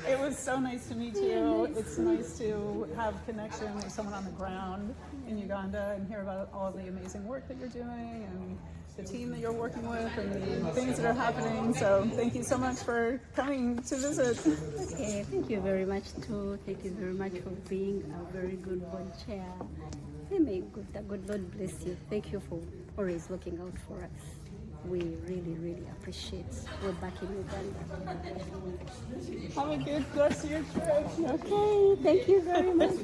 It was so nice to meet you. It's nice to have connection with someone on the ground in Uganda and hear about all the amazing work that you're doing and the team that you're working with and the things that are happening. So thank you so much for coming to visit. Okay, thank you very much too. Thank you very much for being a very good board chair. May the good Lord bless you. Thank you for always looking out for us. We really, really appreciate. We're back in Uganda. Have a good rest of your trip. Okay, thank you very much.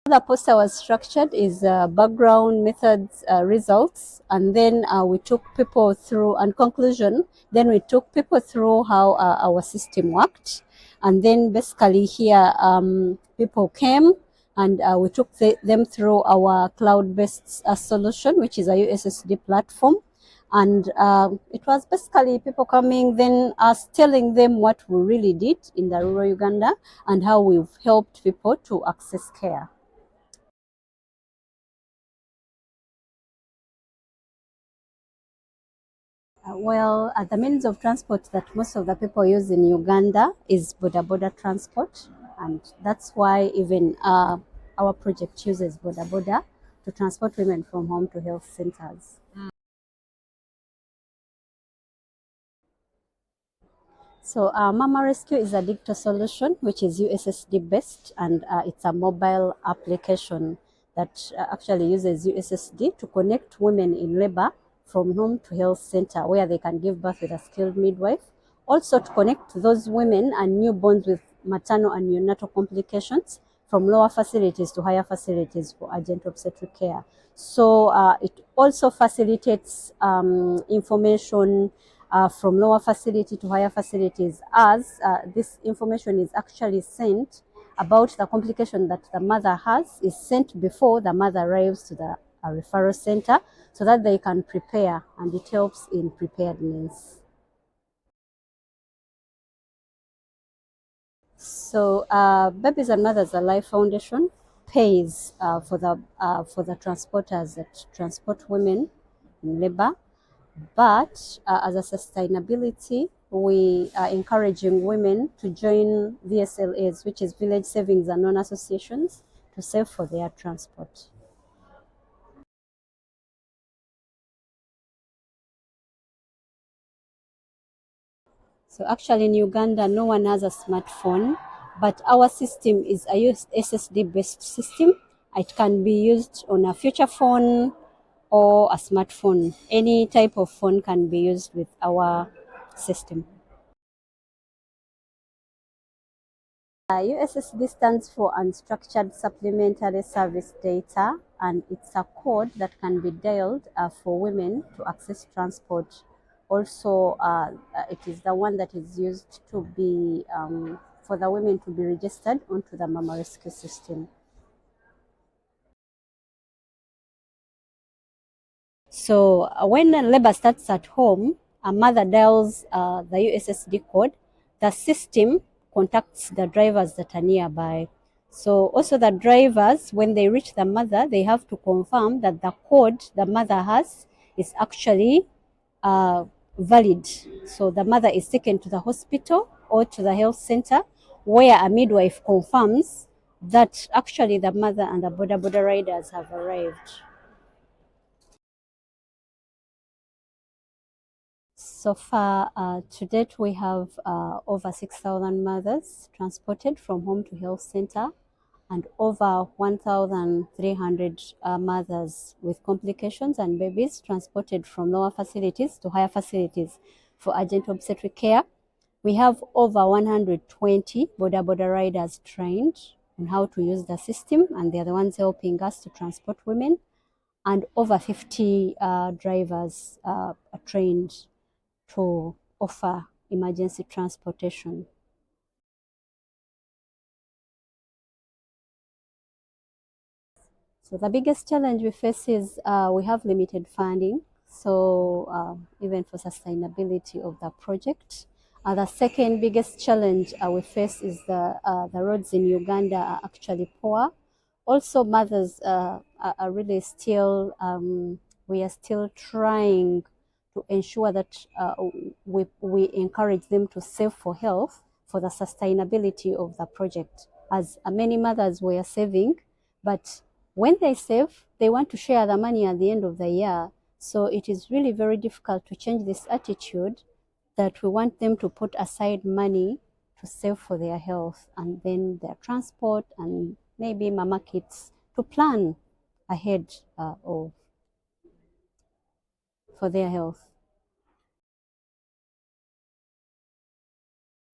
The poster was structured is background, methods, results, and then we took people through, and conclusion, then we took people through how our system worked. And then basically here people came and we took them through our cloud-based solution, which is a USSD platform. And it was basically people coming, then us telling them what we really did in the rural Uganda and how we've helped people to access care. The means of transport that most of the people use in Uganda is boda transport, and that's why even our project uses boda to transport women from home to health centers. So Mama Rescue is a digital solution which is USSD based, and it's a mobile application that actually uses USSD to connect women in labor from home to health center where they can give birth with a skilled midwife. Also to connect those women and newborns with maternal and neonatal complications from lower facilities to higher facilities for urgent obstetric care. So it also facilitates information from lower facility to higher facilities, as this information is actually sent about the complication that the mother has, is sent before the mother arrives to the referral center so that they can prepare, and it helps in preparedness. So Babies and Mothers Alive Foundation pays for the transporters that transport women in labor. But as a sustainability, we are encouraging women to join VSLAs, which is Village Savings and Loan Associations, to save for their transport. So actually in Uganda, no one has a smartphone, but our system is a SSD-based system. It can be used on a feature phone or a smartphone. Any type of phone can be used with our system. USSD stands for Unstructured Supplementary Service Data, and it's a code that can be dialed for women to access transport. Also, it is the one that is used to be for the women to be registered onto the Mama Rescue system. So when labor starts at home, a mother dials the USSD code. The system contacts the drivers that are nearby. So also the drivers, when they reach the mother, they have to confirm that the code the mother has is actually valid. So the mother is taken to the hospital or to the health center where a midwife confirms that actually the mother and the border riders have arrived. So far, to date, we have over 6,000 mothers transported from home to health center and over 1,300 mothers with complications and babies transported from lower facilities to higher facilities for urgent obstetric care. We have over 120 border riders trained on how to use the system, and they're the ones helping us to transport women, and over 50 drivers are trained to offer emergency transportation. So the biggest challenge we face is we have limited funding, so even for sustainability of the project. The second biggest challenge we face is the roads in Uganda are actually poor. Also, mothers are really still, we are still trying to ensure that we encourage them to save for health for the sustainability of the project. As many mothers were saving, but when they save, they want to share the money at the end of the year. So it is really very difficult to change this attitude that we want them to put aside money to save for their health and then their transport and maybe mama kits to plan ahead for their health.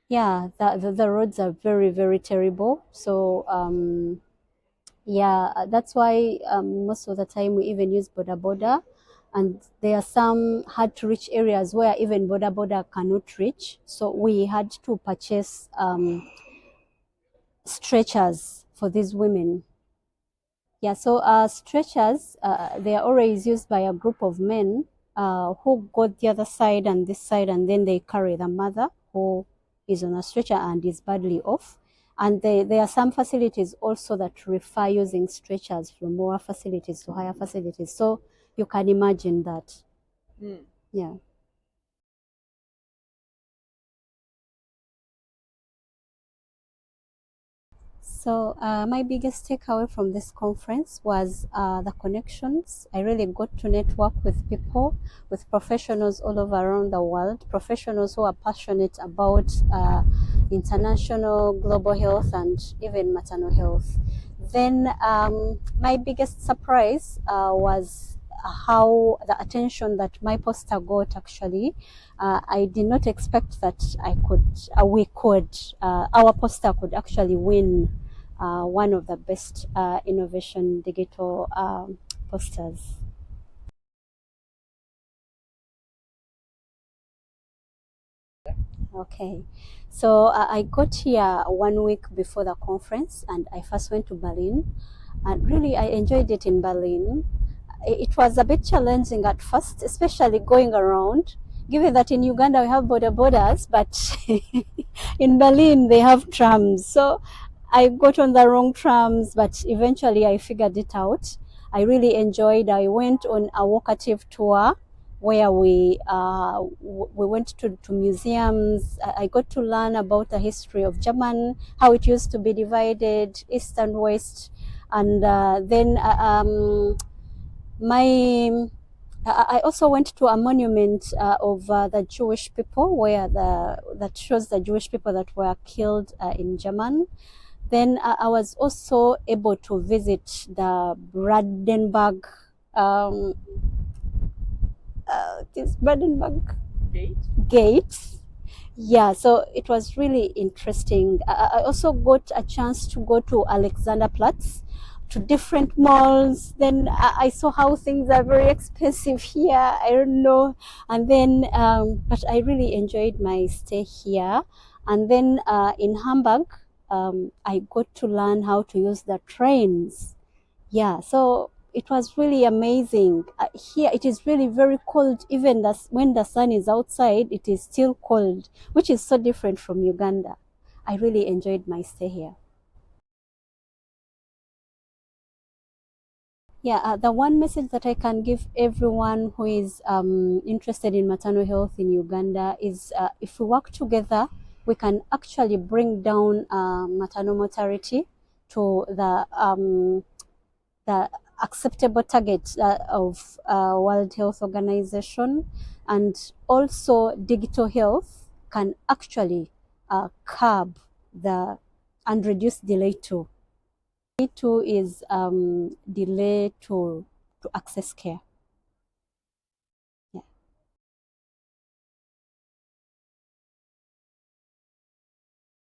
Yeah, the roads are very, very terrible. So yeah, that's why most of the time we even use boda, and there are some hard to reach areas where even boda cannot reach. So we had to purchase stretchers for these women. Yeah, so stretchers, they are always used by a group of men who go the other side and this side, and then they carry the mother who is on a stretcher and is badly off. And there are some facilities also that refer using stretchers from lower facilities to higher facilities. So you can imagine that. Yeah. So my biggest takeaway from this conference was the connections. I really got to network with people, with professionals all over around the world, professionals who are passionate about international, global health, and even maternal health. Then my biggest surprise was how the attention that my poster got actually. I did not expect that our poster could actually win one of the best innovation digital posters. Okay, so I got here 1 week before the conference, and I first went to Berlin, and really I enjoyed it in Berlin. It was a bit challenging at first, especially going around, given that in Uganda we have borders, but in Berlin they have trams. So I got on the wrong trams, but eventually I figured it out. I really enjoyed. I went on a walkative tour where we went to museums. I got to learn about the history of German, how it used to be divided, east and west, and then my I also went to a monument of the Jewish people, where that shows the Jewish people that were killed in German. Then I was also able to visit the Brandenburg, this Brandenburg Gate. Yeah, so it was really interesting. I also got a chance to go to Alexanderplatz, to different malls. Then I saw how things are very expensive here. I don't know. And then, but I really enjoyed my stay here. And then in Hamburg, I got to learn how to use the trains. Yeah, so it was really amazing. Here it is really very cold. Even when the sun is outside, it is still cold, which is so different from Uganda. I really enjoyed my stay here. Yeah, the one message that I can give everyone who is interested in maternal health in Uganda is if we work together, we can actually bring down maternal mortality to the acceptable target of World Health Organization, and also digital health can actually curb the and reduce delay too. Delay too is delay to access care.